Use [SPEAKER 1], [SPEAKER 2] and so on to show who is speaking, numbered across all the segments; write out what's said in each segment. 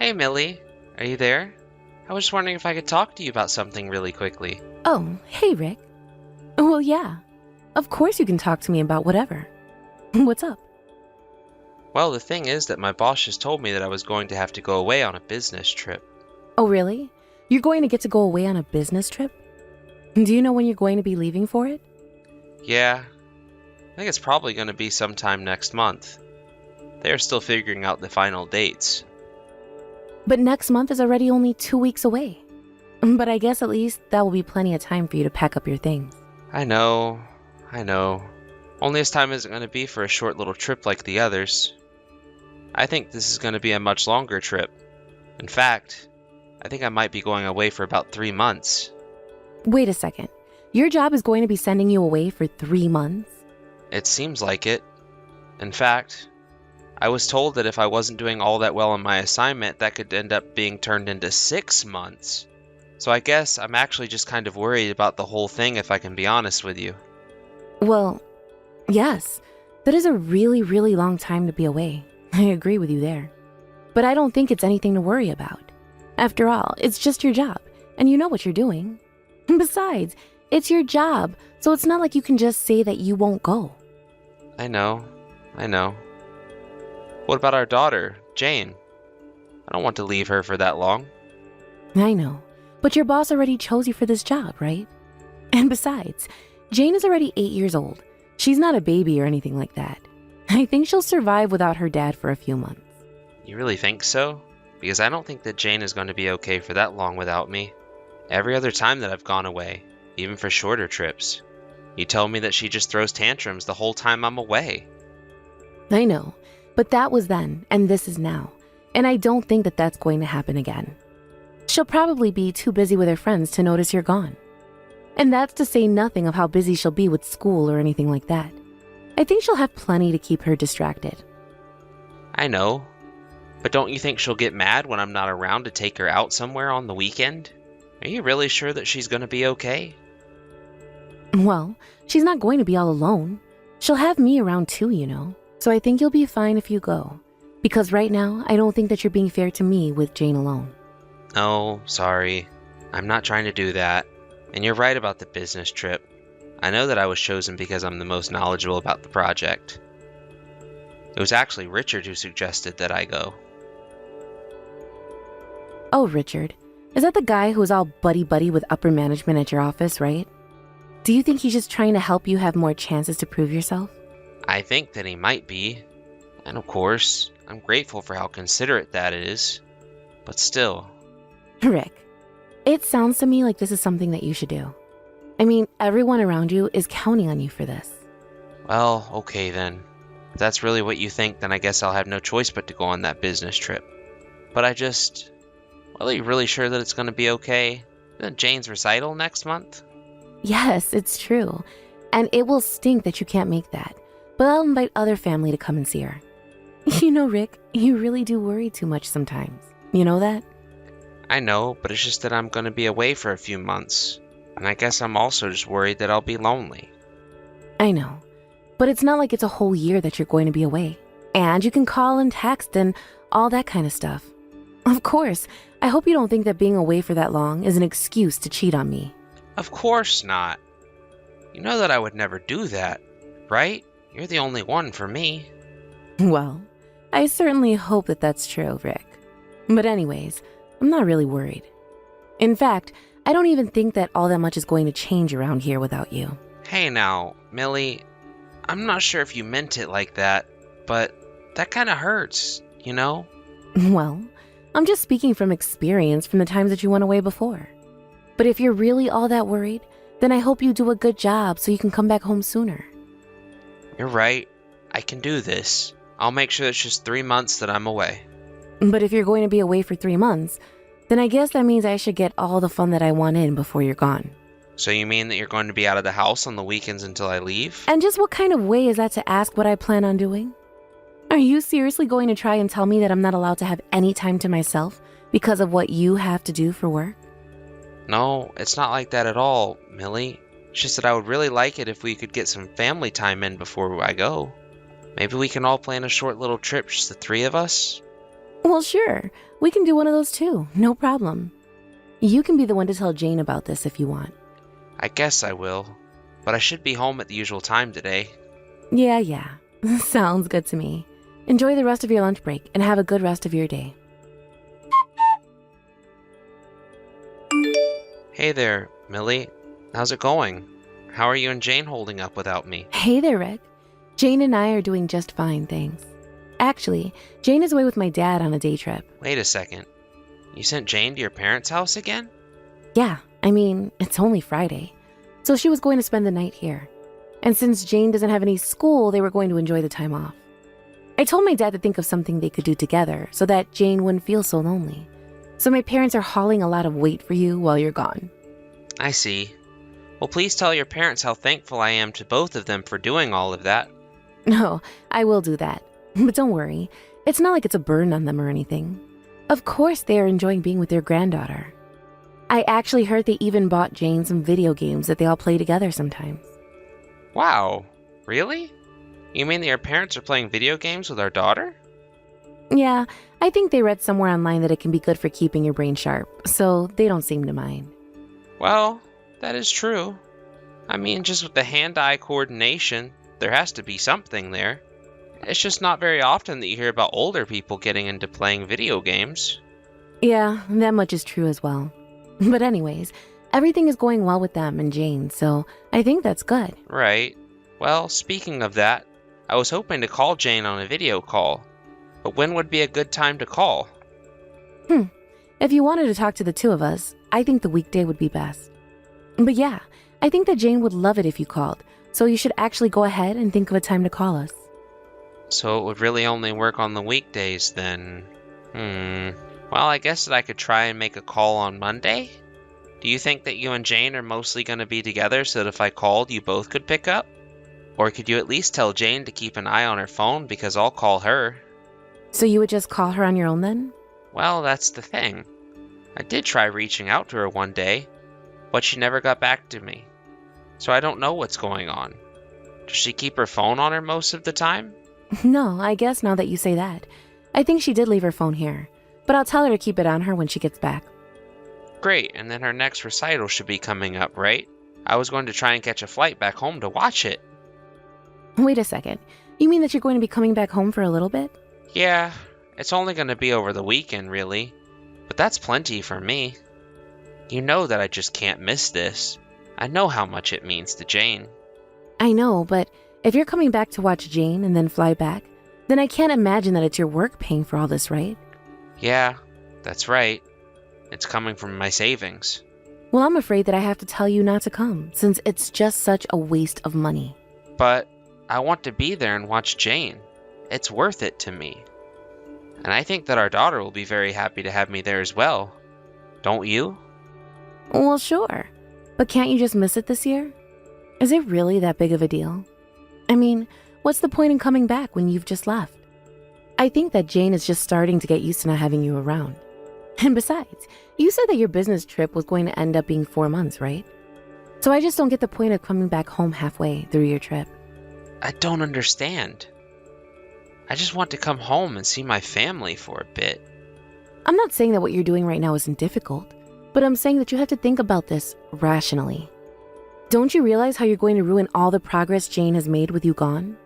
[SPEAKER 1] Hey, Millie. Are you there? I was just wondering if I could talk to you about something really quickly.
[SPEAKER 2] Oh, hey, Rick. Well, yeah. Of course you can talk to me about whatever. What's up?
[SPEAKER 1] Well, the thing is that my boss just told me that I was going to have to go away on a business trip.
[SPEAKER 2] Oh, really? You're going to get to go away on a business trip? Do you know when you're going to be leaving for it?
[SPEAKER 1] Yeah, I think it's probably going to be sometime next month. They are still figuring out the final dates.
[SPEAKER 2] But next month is already only 2 weeks away. But I guess at least that will be plenty of time for you to pack up your things.
[SPEAKER 1] I know. Only this time isn't going to be for a short little trip like the others. I think this is going to be a much longer trip. In fact, I think I might be going away for about 3 months.
[SPEAKER 2] Wait a second. Your job is going to be sending you away for 3 months?
[SPEAKER 1] It seems like it. In fact, I was told that if I wasn't doing all that well on my assignment, that could end up being turned into 6 months. So I guess I'm actually just kind of worried about the whole thing, if I can be honest with you.
[SPEAKER 2] Well, yes. That is a really, really long time to be away. I agree with you there. But I don't think it's anything to worry about. After all, it's just your job, and you know what you're doing. Besides, it's your job, so it's not like you can just say that you won't go.
[SPEAKER 1] I know. What about our daughter, Jane? I don't want to leave her for that long.
[SPEAKER 2] I know, but your boss already chose you for this job, right? And besides, Jane is already 8 years old. She's not a baby or anything like that. I think she'll survive without her dad for a few months.
[SPEAKER 1] You really think so? Because I don't think that Jane is going to be okay for that long without me. Every other time that I've gone away, even for shorter trips, you tell me that she just throws tantrums the whole time I'm away.
[SPEAKER 2] I know, but that was then, and this is now. And I don't think that that's going to happen again. She'll probably be too busy with her friends to notice you're gone. And that's to say nothing of how busy she'll be with school or anything like that. I think she'll have plenty to keep her distracted.
[SPEAKER 1] I know, but don't you think she'll get mad when I'm not around to take her out somewhere on the weekend? Are you really sure that she's going to be okay?
[SPEAKER 2] Well, she's not going to be all alone. She'll have me around too, you know. So I think you'll be fine if you go. Because right now, I don't think that you're being fair to me with Jane alone.
[SPEAKER 1] Oh, sorry. I'm not trying to do that. And you're right about the business trip. I know that I was chosen because I'm the most knowledgeable about the project. It was actually Richard who suggested that I go.
[SPEAKER 2] Oh, Richard. Is that the guy who's all buddy-buddy with upper management at your office, right? Do you think he's just trying to help you have more chances to prove yourself?
[SPEAKER 1] I think that he might be. And of course, I'm grateful for how considerate that is. But still.
[SPEAKER 2] Rick, it sounds to me like this is something that you should do. I mean, everyone around you is counting on you for this.
[SPEAKER 1] Well, okay then. If that's really what you think, then I guess I'll have no choice but to go on that business trip. But well, are you really sure that it's going to be okay? Isn't Jane's recital next month?
[SPEAKER 2] Yes, it's true. And it will stink that you can't make that. But I'll invite other family to come and see her. You know, Rick, you really do worry too much sometimes. You know that?
[SPEAKER 1] I know, but it's just that I'm going to be away for a few months. And I guess I'm also just worried that I'll be lonely.
[SPEAKER 2] I know. But it's not like it's a whole year that you're going to be away. And you can call and text and all that kind of stuff. Of course, I hope you don't think that being away for that long is an excuse to cheat on me.
[SPEAKER 1] Of course not. You know that I would never do that, right? You're the only one for me.
[SPEAKER 2] Well, I certainly hope that that's true, Rick. But anyways, I'm not really worried. In fact, I don't even think that all that much is going to change around here without you.
[SPEAKER 1] Hey now, Millie, I'm not sure if you meant it like that, but that kind of hurts, you know?
[SPEAKER 2] Well, I'm just speaking from experience from the times that you went away before. But if you're really all that worried, then I hope you do a good job so you can come back home sooner.
[SPEAKER 1] You're right. I can do this. I'll make sure it's just 3 months that I'm away.
[SPEAKER 2] But if you're going to be away for 3 months, then I guess that means I should get all the fun that I want in before you're gone.
[SPEAKER 1] So you mean that you're going to be out of the house on the weekends until I leave?
[SPEAKER 2] And just what kind of way is that to ask what I plan on doing? Are you seriously going to try and tell me that I'm not allowed to have any time to myself because of what you have to do for work?
[SPEAKER 1] No, it's not like that at all, Millie. It's just that I would really like it if we could get some family time in before I go. Maybe we can all plan a short little trip, just the 3 of us?
[SPEAKER 2] Well, sure. We can do one of those too. No problem. You can be the one to tell Jane about this if you want.
[SPEAKER 1] I guess I will, but I should be home at the usual time today.
[SPEAKER 2] Yeah. Sounds good to me. Enjoy the rest of your lunch break and have a good rest of your day.
[SPEAKER 1] Hey there, Millie. How's it going? How are you and Jane holding up without me?
[SPEAKER 2] Hey there, Rick. Jane and I are doing just fine, thanks. Actually, Jane is away with my dad on a day trip.
[SPEAKER 1] Wait a second. You sent Jane to your parents' house again?
[SPEAKER 2] Yeah, I mean, it's only Friday. So she was going to spend the night here. And since Jane doesn't have any school, they were going to enjoy the time off. I told my dad to think of something they could do together so that Jane wouldn't feel so lonely. So my parents are hauling a lot of weight for you while you're gone.
[SPEAKER 1] I see. Well, please tell your parents how thankful I am to both of them for doing all of that.
[SPEAKER 2] No, I will do that. But don't worry, it's not like it's a burden on them or anything. Of course they are enjoying being with their granddaughter. I actually heard they even bought Jane some video games that they all play together sometimes.
[SPEAKER 1] Wow, really? You mean that your parents are playing video games with our daughter?
[SPEAKER 2] Yeah, I think they read somewhere online that it can be good for keeping your brain sharp, so they don't seem to mind.
[SPEAKER 1] Well, that is true. I mean, just with the hand-eye coordination, there has to be something there. It's just not very often that you hear about older people getting into playing video games.
[SPEAKER 2] Yeah, that much is true as well. But anyways, everything is going well with them and Jane, so I think that's good.
[SPEAKER 1] Right. Well, speaking of that, I was hoping to call Jane on a video call. But when would be a good time to call?
[SPEAKER 2] If you wanted to talk to the two of us, I think the weekday would be best. But yeah, I think that Jane would love it if you called, so you should actually go ahead and think of a time to call us.
[SPEAKER 1] So it would really only work on the weekdays then. Well, I guess that I could try and make a call on Monday? Do you think that you and Jane are mostly going to be together so that if I called, you both could pick up? Or could you at least tell Jane to keep an eye on her phone because I'll call her?
[SPEAKER 2] So you would just call her on your own then?
[SPEAKER 1] Well, that's the thing. I did try reaching out to her one day, but she never got back to me. So I don't know what's going on. Does she keep her phone on her most of the time?
[SPEAKER 2] No, I guess now that you say that. I think she did leave her phone here, but I'll tell her to keep it on her when she gets back.
[SPEAKER 1] Great, and then her next recital should be coming up, right? I was going to try and catch a flight back home to watch it.
[SPEAKER 2] Wait a second. You mean that you're going to be coming back home for a little bit?
[SPEAKER 1] Yeah, it's only going to be over the weekend, really. But that's plenty for me. You know that I just can't miss this. I know how much it means to Jane.
[SPEAKER 2] I know, but if you're coming back to watch Jane and then fly back, then I can't imagine that it's your work paying for all this, right?
[SPEAKER 1] Yeah, that's right. It's coming from my savings.
[SPEAKER 2] Well, I'm afraid that I have to tell you not to come, since it's just such a waste of money.
[SPEAKER 1] But I want to be there and watch Jane. It's worth it to me. And I think that our daughter will be very happy to have me there as well. Don't you?
[SPEAKER 2] Well, sure. But can't you just miss it this year? Is it really that big of a deal? I mean, what's the point in coming back when you've just left? I think that Jane is just starting to get used to not having you around. And besides, you said that your business trip was going to end up being 4 months, right? So I just don't get the point of coming back home halfway through your trip.
[SPEAKER 1] I don't understand. I just want to come home and see my family for a bit.
[SPEAKER 2] I'm not saying that what you're doing right now isn't difficult, but I'm saying that you have to think about this rationally. Don't you realize how you're going to ruin all the progress Jane has made with you gone?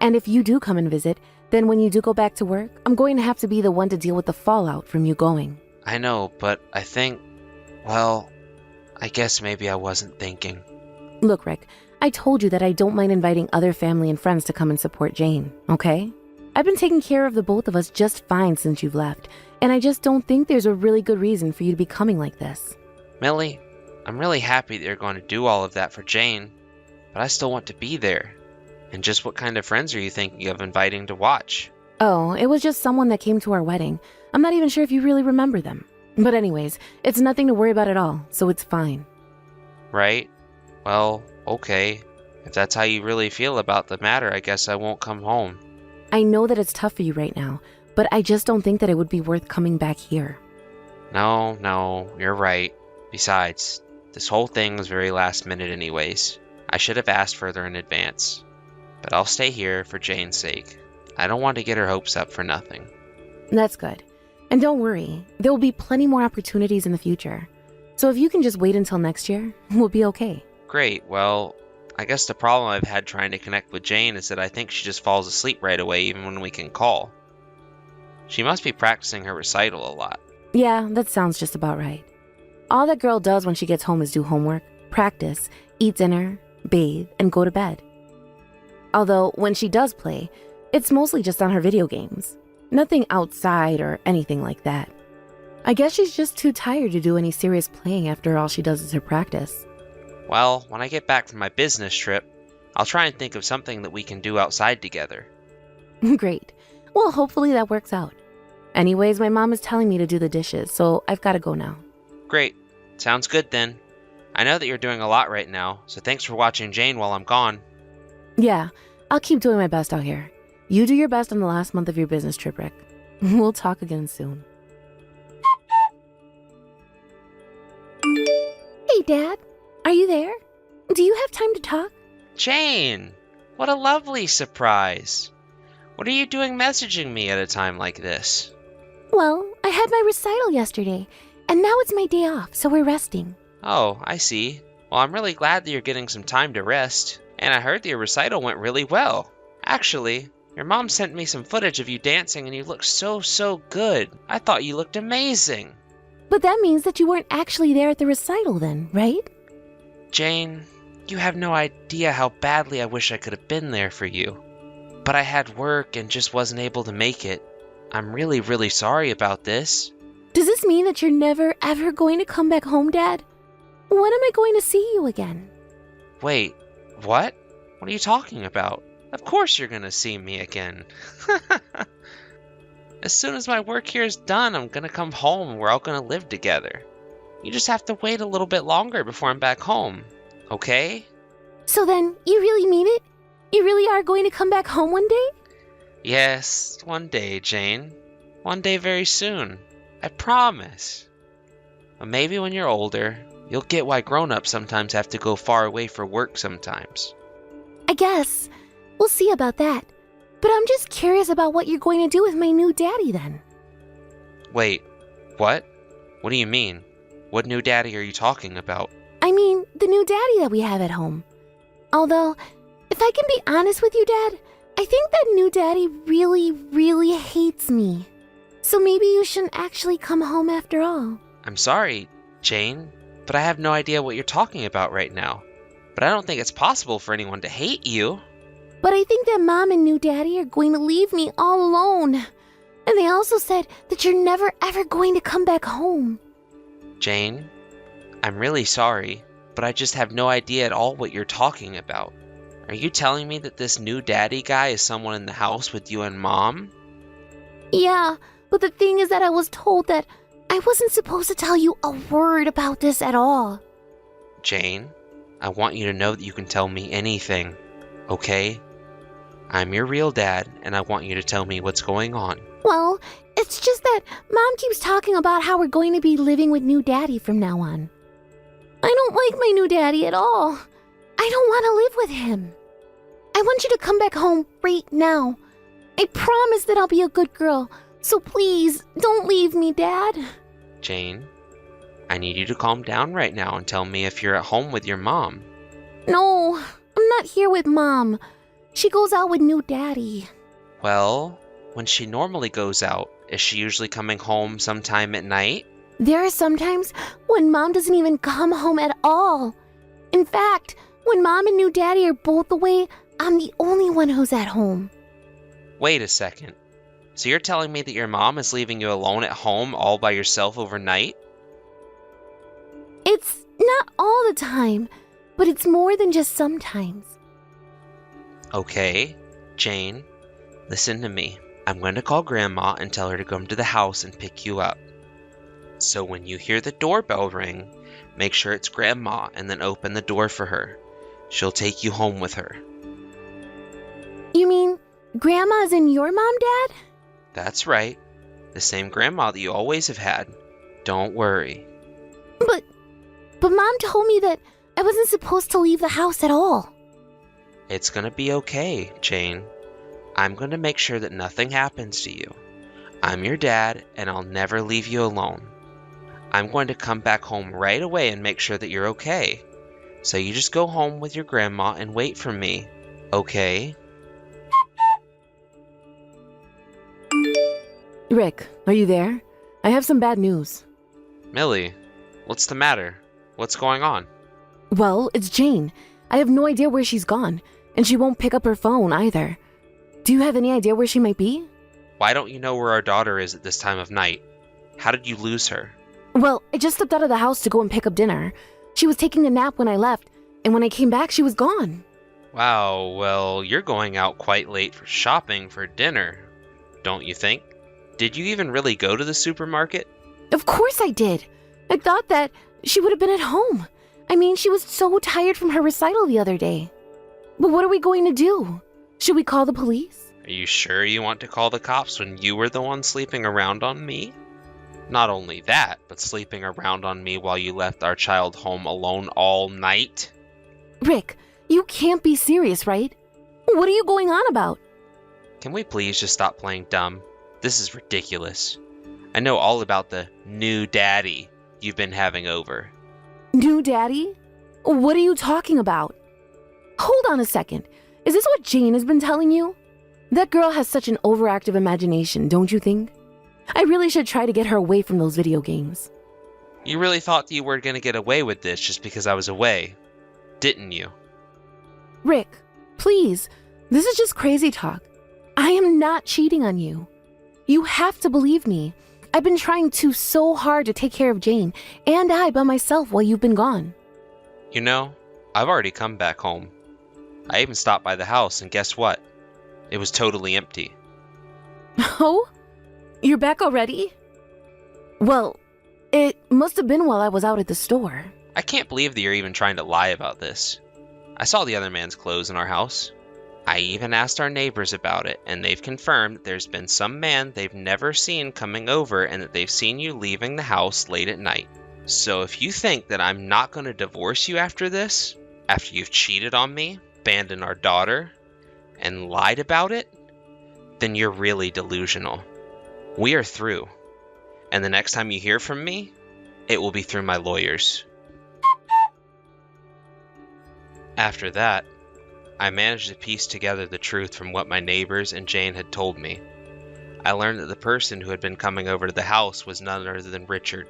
[SPEAKER 2] And if you do come and visit, then when you do go back to work, I'm going to have to be the one to deal with the fallout from you going.
[SPEAKER 1] I know, but I think, well, I guess maybe I wasn't thinking.
[SPEAKER 2] Look, Rick, I told you that I don't mind inviting other family and friends to come and support Jane, okay? I've been taking care of the both of us just fine since you've left, and I just don't think there's a really good reason for you to be coming like this.
[SPEAKER 1] Millie, I'm really happy that you're going to do all of that for Jane, but I still want to be there. And just what kind of friends are you thinking of inviting to watch?
[SPEAKER 2] Oh, it was just someone that came to our wedding. I'm not even sure if you really remember them. But anyways, it's nothing to worry about at all, so it's fine.
[SPEAKER 1] Right? Well, okay. If that's how you really feel about the matter, I guess I won't come home.
[SPEAKER 2] I know that it's tough for you right now, but I just don't think that it would be worth coming back here.
[SPEAKER 1] No, you're right. Besides, this whole thing was very last minute anyways. I should have asked further in advance. But I'll stay here for Jane's sake. I don't want to get her hopes up for nothing.
[SPEAKER 2] That's good. And don't worry, there will be plenty more opportunities in the future. So if you can just wait until next year, we'll be okay.
[SPEAKER 1] Great, well, I guess the problem I've had trying to connect with Jane is that I think she just falls asleep right away even when we can call. She must be practicing her recital a lot.
[SPEAKER 2] Yeah, that sounds just about right. All that girl does when she gets home is do homework, practice, eat dinner, bathe, and go to bed. Although, when she does play, it's mostly just on her video games. Nothing outside or anything like that. I guess she's just too tired to do any serious playing after all she does is her practice.
[SPEAKER 1] Well, when I get back from my business trip, I'll try and think of something that we can do outside together.
[SPEAKER 2] Great. Well, hopefully that works out. Anyways, my mom is telling me to do the dishes, so I've got to go now.
[SPEAKER 1] Great. Sounds good then. I know that you're doing a lot right now, so thanks for watching Jane while I'm gone.
[SPEAKER 2] Yeah, I'll keep doing my best out here. You do your best on the last month of your business trip, Rick. We'll talk again soon. Hey, Dad. Are you there? Do you have time to talk?
[SPEAKER 1] Jane! What a lovely surprise! What are you doing messaging me at a time like this?
[SPEAKER 2] Well, I had my recital yesterday, and now it's my day off, so we're resting.
[SPEAKER 1] Oh, I see. Well, I'm really glad that you're getting some time to rest. And I heard that your recital went really well. Actually, your mom sent me some footage of you dancing and you looked so good. I thought you looked amazing.
[SPEAKER 2] But that means that you weren't actually there at the recital then, right?
[SPEAKER 1] Jane, you have no idea how badly I wish I could have been there for you. But I had work and just wasn't able to make it. I'm really sorry about this.
[SPEAKER 2] Does this mean that you're never ever going to come back home, Dad? When am I going to see you again?
[SPEAKER 1] Wait, what? What are you talking about? Of course you're gonna see me again. As soon as my work here is done, I'm gonna come home and we're all gonna live together. You just have to wait a little bit longer before I'm back home, okay?
[SPEAKER 2] So then, you really mean it? You really are going to come back home one day?
[SPEAKER 1] Yes, one day, Jane. One day very soon. I promise. But maybe when you're older, you'll get why grown-ups sometimes have to go far away for work sometimes.
[SPEAKER 2] I guess. We'll see about that. But I'm just curious about what you're going to do with my new daddy then.
[SPEAKER 1] Wait, what? What do you mean? What new daddy are you talking about?
[SPEAKER 2] I mean, the new daddy that we have at home. Although, if I can be honest with you, Dad, I think that new daddy really hates me. So maybe you shouldn't actually come home after all.
[SPEAKER 1] I'm sorry, Jane, but I have no idea what you're talking about right now. But I don't think it's possible for anyone to hate you.
[SPEAKER 2] But I think that Mom and new daddy are going to leave me all alone. And they also said that you're never ever going to come back home.
[SPEAKER 1] Jane, I'm really sorry, but I just have no idea at all what you're talking about. Are you telling me that this new daddy guy is someone in the house with you and Mom?
[SPEAKER 2] Yeah, but the thing is that I was told that I wasn't supposed to tell you a word about this at all.
[SPEAKER 1] Jane, I want you to know that you can tell me anything, okay? I'm your real dad, and I want you to tell me what's going on.
[SPEAKER 2] Well, it's just that Mom keeps talking about how we're going to be living with new daddy from now on. I don't like my new daddy at all. I don't want to live with him. I want you to come back home right now. I promise that I'll be a good girl, so please don't leave me, Dad.
[SPEAKER 1] Jane, I need you to calm down right now and tell me if you're at home with your mom.
[SPEAKER 2] No, I'm not here with Mom. She goes out with new daddy.
[SPEAKER 1] Well, when she normally goes out, is she usually coming home sometime at night?
[SPEAKER 2] There are some times when Mom doesn't even come home at all. In fact, when Mom and new daddy are both away, I'm the only one who's at home.
[SPEAKER 1] Wait a second. So you're telling me that your mom is leaving you alone at home all by yourself overnight?
[SPEAKER 2] It's not all the time, but it's more than just sometimes.
[SPEAKER 1] Okay, Jane, listen to me. I'm going to call Grandma and tell her to come to the house and pick you up. So when you hear the doorbell ring, make sure it's Grandma and then open the door for her. She'll take you home with her.
[SPEAKER 2] You mean Grandma's in your mom, Dad?
[SPEAKER 1] That's right. The same grandma that you always have had. Don't worry.
[SPEAKER 2] But Mom told me that I wasn't supposed to leave the house at all.
[SPEAKER 1] It's gonna be okay, Jane. I'm gonna make sure that nothing happens to you. I'm your dad, and I'll never leave you alone. I'm going to come back home right away and make sure that you're okay. So you just go home with your grandma and wait for me, okay?
[SPEAKER 2] Rick, are you there? I have some bad news.
[SPEAKER 1] Millie, what's the matter? What's going on?
[SPEAKER 2] Well, it's Jane. I have no idea where she's gone, and she won't pick up her phone either. Do you have any idea where she might be?
[SPEAKER 1] Why don't you know where our daughter is at this time of night? How did you lose her?
[SPEAKER 2] Well, I just stepped out of the house to go and pick up dinner. She was taking a nap when I left, and when I came back, she was gone.
[SPEAKER 1] Wow, well, you're going out quite late for shopping for dinner, don't you think? Did you even really go to the supermarket?
[SPEAKER 2] Of course I did. I thought that she would have been at home. I mean, she was so tired from her recital the other day. But what are we going to do? Should we call the police?
[SPEAKER 1] Are you sure you want to call the cops when you were the one sleeping around on me? Not only that, but sleeping around on me while you left our child home alone all night?
[SPEAKER 2] Rick, you can't be serious, right? What are you going on about?
[SPEAKER 1] Can we please just stop playing dumb? This is ridiculous. I know all about the new daddy you've been having over.
[SPEAKER 2] New daddy? What are you talking about? Hold on a second. Is this what Jane has been telling you? That girl has such an overactive imagination, don't you think? I really should try to get her away from those video games.
[SPEAKER 1] You really thought you were going to get away with this just because I was away, didn't you?
[SPEAKER 2] Rick, please. This is just crazy talk. I am not cheating on you. You have to believe me. I've been trying so hard to take care of Jane and I by myself while you've been gone.
[SPEAKER 1] You know, I've already come back home. I even stopped by the house, and guess what? It was totally empty.
[SPEAKER 2] Oh? You're back already? Well, it must have been while I was out at the store.
[SPEAKER 1] I can't believe that you're even trying to lie about this. I saw the other man's clothes in our house. I even asked our neighbors about it, and they've confirmed that there's been some man they've never seen coming over and that they've seen you leaving the house late at night. So if you think that I'm not going to divorce you after this, after you've cheated on me, abandoned our daughter, and lied about it, then you're really delusional. We are through, and the next time you hear from me, it will be through my lawyers. After that, I managed to piece together the truth from what my neighbors and Jane had told me. I learned that the person who had been coming over to the house was none other than Richard,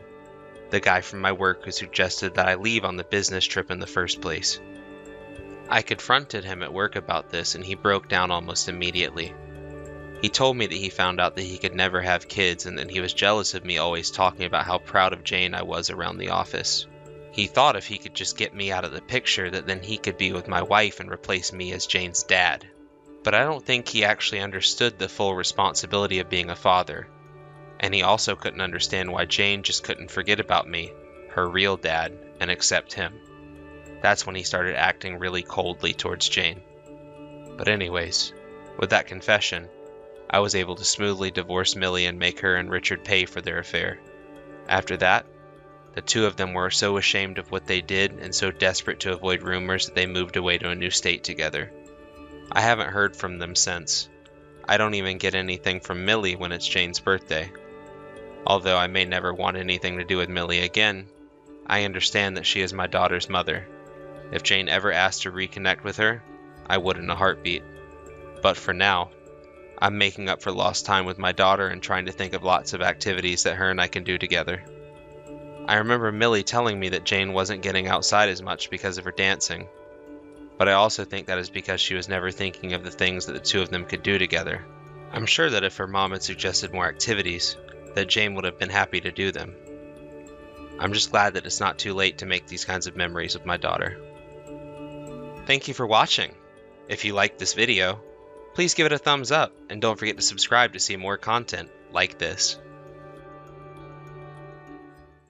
[SPEAKER 1] the guy from my work who suggested that I leave on the business trip in the first place. I confronted him at work about this, and he broke down almost immediately. He told me that he found out that he could never have kids and that he was jealous of me always talking about how proud of Jane I was around the office. He thought if he could just get me out of the picture that then he could be with my wife and replace me as Jane's dad. But I don't think he actually understood the full responsibility of being a father. And he also couldn't understand why Jane just couldn't forget about me, her real dad, and accept him. That's when he started acting really coldly towards Jane. But anyways, with that confession, I was able to smoothly divorce Millie and make her and Richard pay for their affair. After that, the two of them were so ashamed of what they did and so desperate to avoid rumors that they moved away to a new state together. I haven't heard from them since. I don't even get anything from Millie when it's Jane's birthday. Although I may never want anything to do with Millie again, I understand that she is my daughter's mother. If Jane ever asked to reconnect with her, I would in a heartbeat. But for now, I'm making up for lost time with my daughter and trying to think of lots of activities that her and I can do together. I remember Millie telling me that Jane wasn't getting outside as much because of her dancing. But I also think that is because she was never thinking of the things that the two of them could do together. I'm sure that if her mom had suggested more activities, that Jane would have been happy to do them. I'm just glad that it's not too late to make these kinds of memories with my daughter. Thank you for watching. If you liked this video, please give it a thumbs up and don't forget to subscribe to see more content like this.